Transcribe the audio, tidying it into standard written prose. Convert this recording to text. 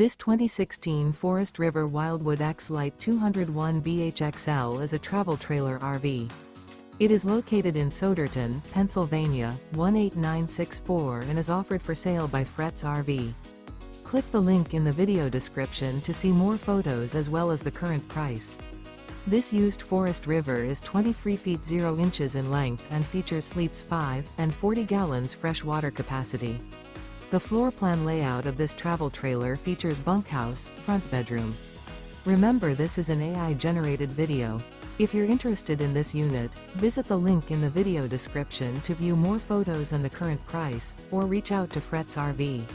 This 2016 Forest River Wildwood X-Lite 201 BHXL is a travel trailer RV. It is located in Souderton, Pennsylvania, 18964 and is offered for sale by Fretz RV. Click the link in the video description to see more photos as well as the current price. This used Forest River is 23 feet 0 inches in length and features sleeps 5 and 40 gallons fresh water capacity. The floor plan layout of this travel trailer features bunkhouse, front bedroom. Remember, this is an AI-generated video. If you're interested in this unit, visit the link in the video description to view more photos and the current price, or reach out to Fretz RV.